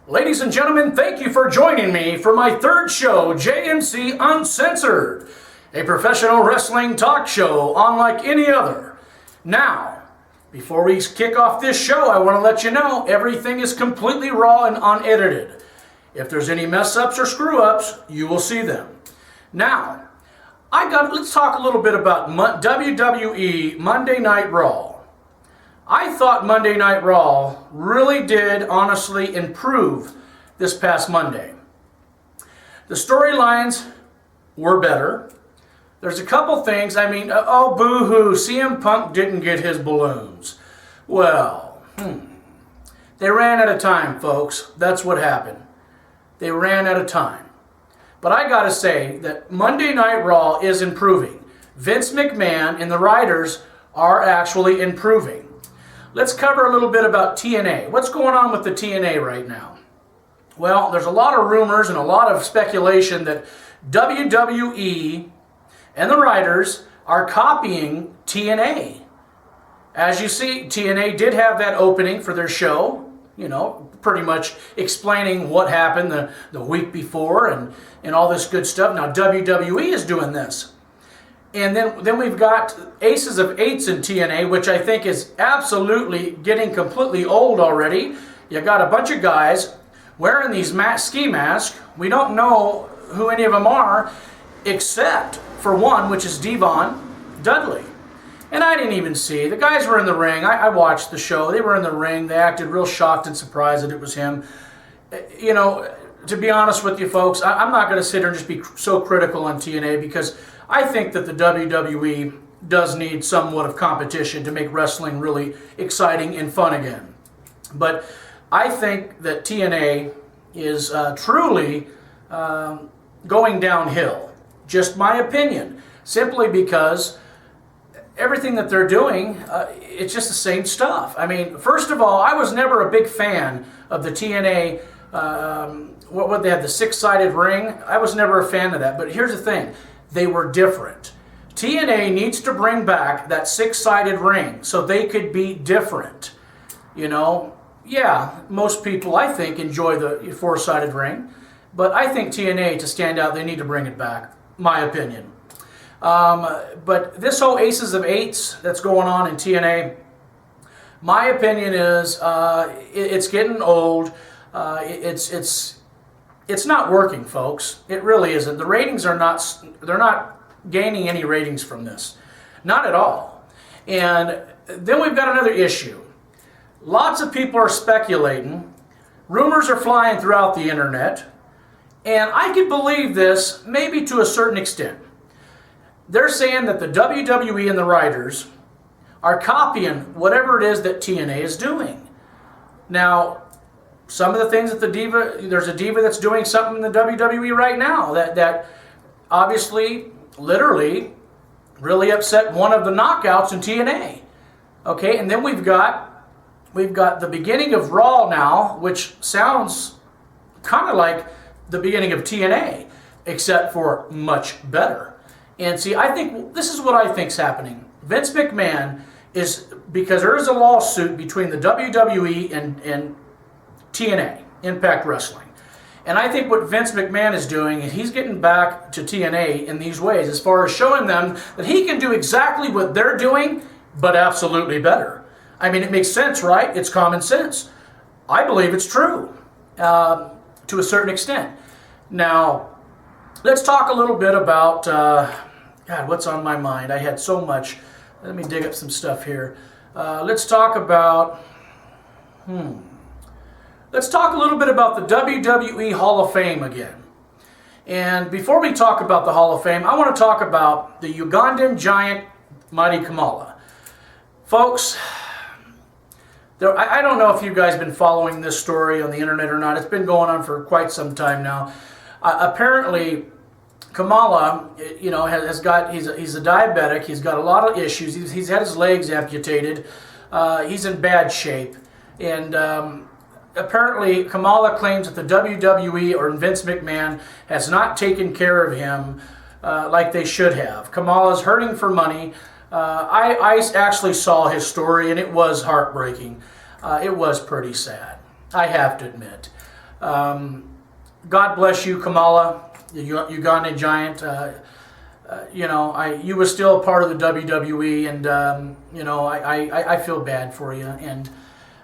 Ladies and gentlemen, thank you for joining me for my third show, JMC Uncensored, a professional wrestling talk show unlike any other. Now, before we kick off this show, I want to let you know everything is completely raw and unedited. If there's any mess-ups or screw-ups, you will see them. Now, let's talk a little bit about WWE Monday Night Raw. I thought Monday Night Raw really did honestly improve this past Monday. The storylines were better. There's a couple things, oh boo-hoo, CM Punk didn't get his balloons. Well, they ran out of time, folks. That's what happened. They ran out of time. But I gotta say that Monday Night Raw is improving. Vince McMahon and the writers are actually improving. Let's cover a little bit about TNA. What's going on with the TNA right now? Well, there's a lot of rumors and a lot of speculation that WWE and the writers are copying TNA. As you see, TNA did have that opening for their show, pretty much explaining what happened the week before and all this good stuff. Now WWE is doing this. And then we've got Aces of Eights in TNA, which I think is absolutely getting completely old already. You got a bunch of guys wearing these ski masks. We don't know who any of them are, except for one, which is Devon Dudley. And I didn't even see. The guys were in the ring. I watched the show. They were in the ring. They acted real shocked and surprised that it was him. To be honest with you folks, I'm not going to sit here and just be so critical on TNA because I think that the WWE does need somewhat of competition to make wrestling really exciting and fun again. But I think that TNA is truly going downhill. Just my opinion. Simply because everything that they're doing, it's just the same stuff. First of all, I was never a big fan of the TNA, what they had, the six-sided ring. I was never a fan of that. But here's the thing. They were different. TNA needs to bring back that six-sided ring so they could be different. Yeah, most people, I think, enjoy the four-sided ring. But I think TNA, to stand out, they need to bring it back. My opinion. But this whole Aces of Eights that's going on in TNA, my opinion is it's getting old. It's not working, folks. It really isn't. The ratings are they're not gaining any ratings from this. Not at all. And then we've got another issue. Lots of people are speculating. Rumors are flying throughout the internet. And I could believe this maybe to a certain extent. They're saying that the WWE and the writers are copying whatever it is that TNA is doing. Now, some of the things that there's a diva that's doing something in the WWE right now that obviously, literally, really upset one of the knockouts in TNA. Okay, and then we've got the beginning of Raw now, which sounds kind of like the beginning of TNA, except for much better. And see, I think this is what I think's happening. Vince McMahon is, because there is a lawsuit between the WWE and TNA, Impact Wrestling. And I think what Vince McMahon is doing is he's getting back to TNA in these ways, as far as showing them that he can do exactly what they're doing, but absolutely better. It makes sense, right? It's common sense. I believe it's true to a certain extent. Now, let's talk a little bit about, what's on my mind? I had so much. Let me dig up some stuff here. Let's talk about, Let's talk a little bit about the WWE Hall of Fame again. And before we talk about the Hall of Fame, I want to talk about the Ugandan giant, Mighty Kamala. Folks, I don't know if you guys have been following this story on the internet or not. It's been going on for quite some time now. Apparently, Kamala, he's a diabetic. He's got a lot of issues. He's had his legs amputated. He's in bad shape. And apparently, Kamala claims that the WWE or Vince McMahon has not taken care of him like they should have. Kamala's hurting for money. I actually saw his story, and it was heartbreaking. It was pretty sad, I have to admit. God bless you, Kamala, the Ugandan giant. You were still a part of the WWE, and I feel bad for you, and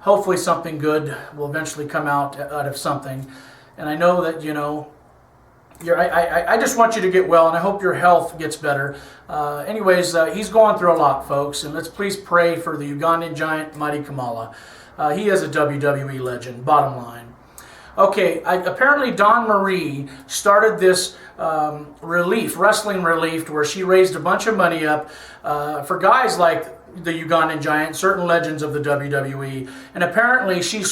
hopefully something good will eventually come out of something. And I know that I just want you to get well, and I hope your health gets better. He's going through a lot, folks, and let's please pray for the Ugandan giant, Mighty Kamala. He is a WWE legend, bottom line. Okay, apparently Dawn Marie started this wrestling relief, where she raised a bunch of money up for guys like the Ugandan giant, certain legends of the WWE, and apparently she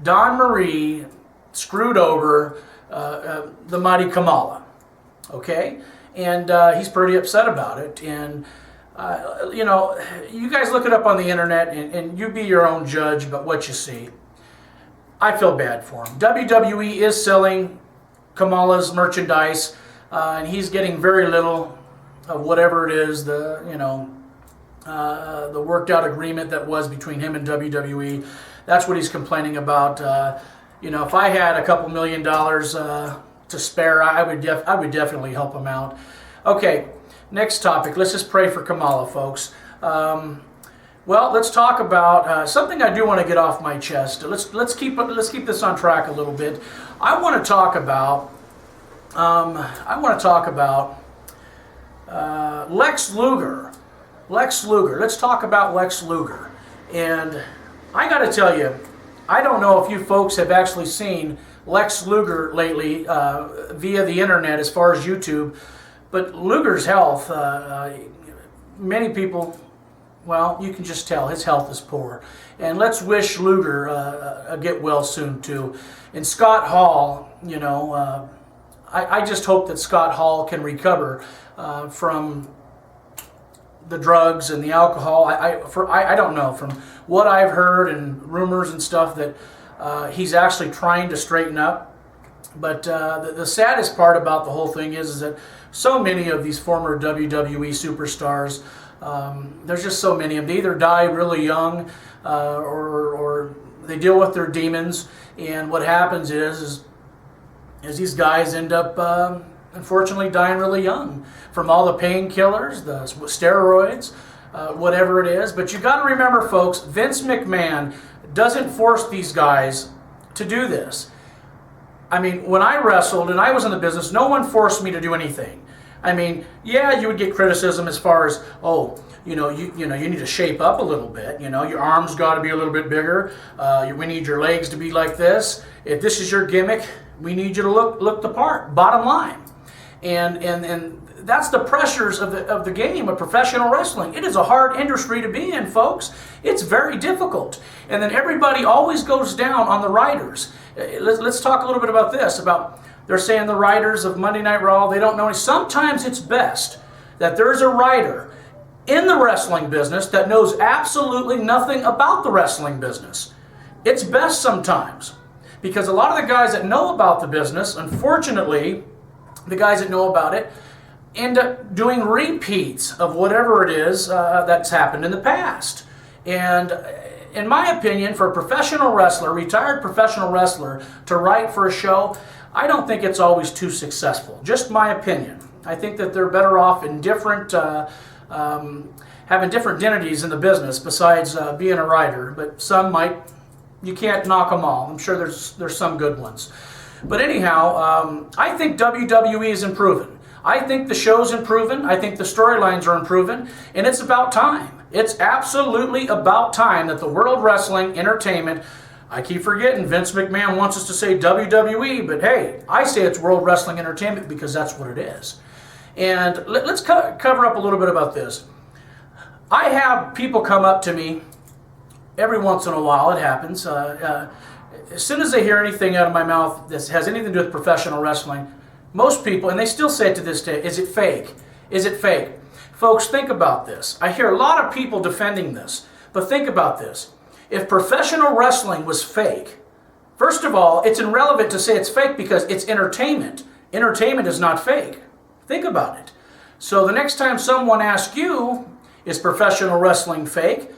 Dawn Marie screwed over the Mighty Kamala, okay? And he's pretty upset about it, and you guys look it up on the internet, and you be your own judge about what you see. I feel bad for him. WWE is selling Kamala's merchandise, and he's getting very little of whatever it is, the worked out agreement that was between him and WWE. That's what he's complaining about. If I had a couple $1 million to spare, I would definitely help him out. Okay, next topic. Let's just pray for Kamala, folks. Well, let's talk about something I do want to get off my chest. Let's keep this on track a little bit. I want to talk about Lex Luger. Lex Luger. Let's talk about Lex Luger. And I got to tell you, I don't know if you folks have actually seen Lex Luger lately via the internet as far as YouTube, but Luger's health, many people, well, you can just tell his health is poor. And let's wish Luger a get well soon too. And Scott Hall, I just hope that Scott Hall can recover from the drugs and the alcohol. I don't know, from what I've heard and rumors and stuff, that he's actually trying to straighten up. But the saddest part about the whole thing is that so many of these former WWE superstars, there's just so many of them. They either die really young or they deal with their demons. And what happens is these guys end up unfortunately dying really young from all the painkillers, the steroids, whatever it is. But you got to remember, folks, Vince McMahon doesn't force these guys to do this. I mean, when I wrestled and I was in the business, no one forced me to do anything. I mean, yeah, you would get criticism as far as, you need to shape up a little bit. Your arms got to be a little bit bigger. We need your legs to be like this. If this is your gimmick, we need you to look the part. Bottom line, and that's the pressures of the game of professional wrestling. It is a hard industry to be in, folks. It's very difficult, and then everybody always goes down on the writers. Let's talk a little bit about this. They're saying the writers of Monday Night Raw, they don't know. Sometimes it's best that there's a writer in the wrestling business that knows absolutely nothing about the wrestling business. It's best sometimes, because a lot of the guys that know about the business, unfortunately, the guys that know about it end up doing repeats of whatever it is that's happened in the past. And in my opinion, for a professional wrestler, retired professional wrestler, to write for a show, I don't think it's always too successful. Just my opinion. I think that they're better off in different, having different identities in the business besides being a writer. But some might, you can't knock them all. I'm sure there's some good ones. But anyhow, I think WWE is improving. I think the show's improving. I think the storylines are improving. And it's about time. It's absolutely about time that the World Wrestling Entertainment, I keep forgetting Vince McMahon wants us to say WWE, but hey, I say it's World Wrestling Entertainment because that's what it is. And let's cover up a little bit about this. I have people come up to me every once in a while. It happens. As soon as they hear anything out of my mouth that has anything to do with professional wrestling, most people, and they still say it to this day, is it fake? Is it fake? Folks, think about this. I hear a lot of people defending this, but think about this. If professional wrestling was fake, first of all, it's irrelevant to say it's fake because it's entertainment. Entertainment is not fake. Think about it. So the next time someone asks you, is professional wrestling fake?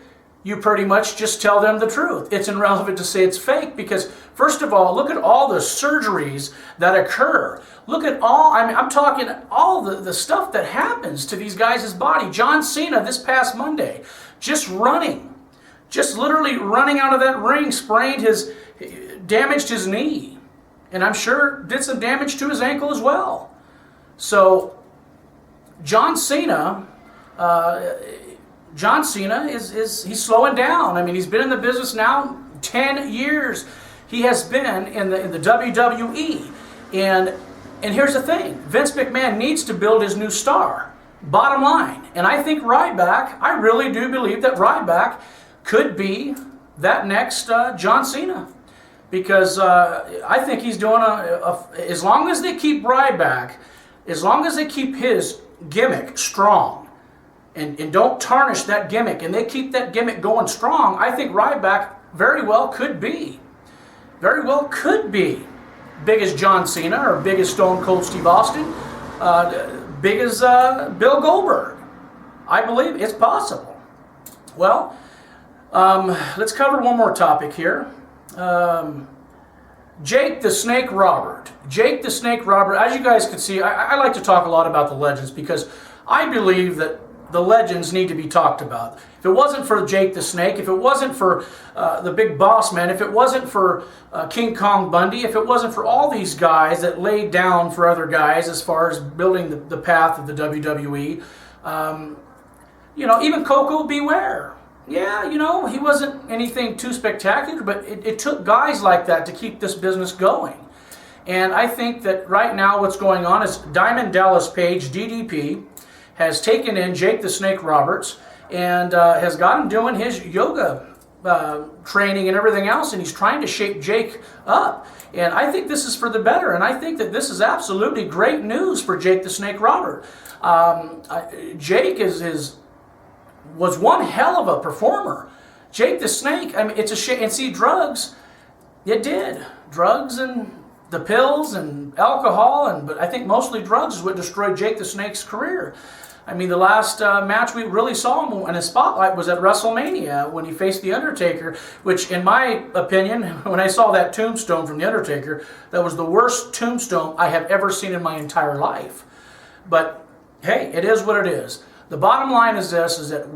you pretty much just tell them the truth. It's irrelevant to say it's fake because, first of all, look at all the surgeries that occur. Look at all, I'm talking all the stuff that happens to these guys' body. John Cena this past Monday, just literally running out of that ring, damaged his knee. And I'm sure did some damage to his ankle as well. So, John Cena he's slowing down. I mean, he's been in the business now 10 years. He has been in the WWE. And here's the thing. Vince McMahon needs to build his new star. Bottom line. And I think Ryback, I really do believe that Ryback could be that next John Cena. Because I think he's doing as long as they keep Ryback, as long as they keep his gimmick strong, and don't tarnish that gimmick, and they keep that gimmick going strong, I think Ryback very well could be big as John Cena, or big as Stone Cold Steve Austin, big as Bill Goldberg. I believe it's possible. Well, let's cover one more topic here. Jake the Snake Robert. Jake the Snake Robert, as you guys can see, I like to talk a lot about the legends because I believe that the legends need to be talked about. If it wasn't for Jake the Snake, if it wasn't for the Big Boss Man, if it wasn't for King Kong Bundy, if it wasn't for all these guys that laid down for other guys as far as building the path of the WWE, even Coco Beware. Yeah, he wasn't anything too spectacular, but it took guys like that to keep this business going. And I think that right now what's going on is Diamond Dallas Page, DDP, has taken in Jake the Snake Roberts and has got him doing his yoga training and everything else, and he's trying to shape Jake up. And I think this is for the better, and I think that this is absolutely great news for Jake the Snake Robert. Jake was one hell of a performer. Jake the Snake, I mean, it's a shame. And see, drugs, it did. Drugs and the pills and alcohol, but I think mostly drugs is what destroyed Jake the Snake's career. I mean, the last match we really saw him in a spotlight was at WrestleMania when he faced The Undertaker, which, in my opinion, when I saw that tombstone from The Undertaker, that was the worst tombstone I have ever seen in my entire life. But, hey, it is what it is. The bottom line is this, is that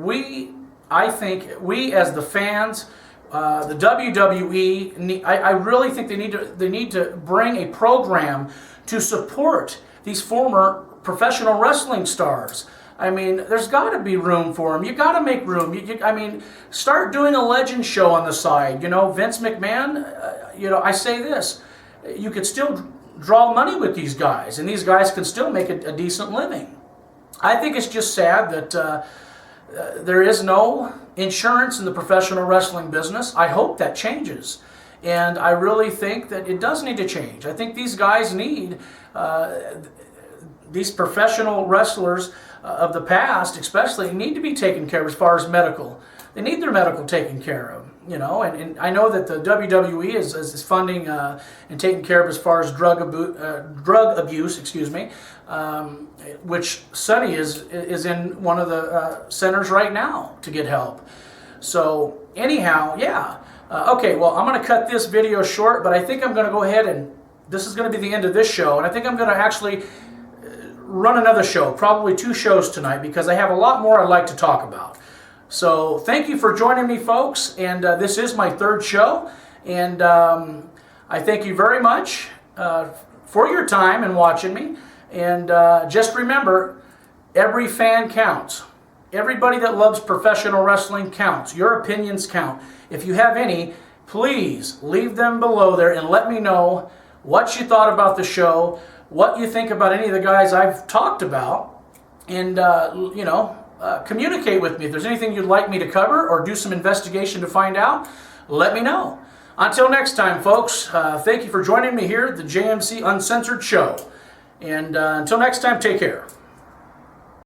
I think we as the fans, the WWE, I really think they need to bring a program to support these former professional wrestling stars. I mean, there's got to be room for them. You got to make room. I mean, start doing a legend show on the side. Vince McMahon, I say this, you could still draw money with these guys, and these guys can still make a decent living. I think it's just sad that there is no insurance in the professional wrestling business. I hope that changes. And I really think that it does need to change. I think these guys need, these professional wrestlers of the past especially, need to be taken care of as far as medical. They need their medical taken care of. And I know that the WWE is funding and taking care of as far as drug abuse, which Sonny is in one of the centers right now to get help. So anyhow, yeah. Okay, well, I'm going to cut this video short, but I think I'm going to go ahead and this is going to be the end of this show, and I think I'm going to actually run another show, probably 2 shows tonight, because I have a lot more I'd like to talk about. So thank you for joining me, folks, and this is my 3rd show, and I thank you very much for your time and watching me, and just remember, every fan counts. Everybody that loves professional wrestling counts. Your opinions count. If you have any, please leave them below there and let me know what you thought about the show, what you think about any of the guys I've talked about, and communicate with me. If there's anything you'd like me to cover or do some investigation to find out, let me know. Until next time, folks, thank you for joining me here at the JMC Uncensored Show. And until next time, take care.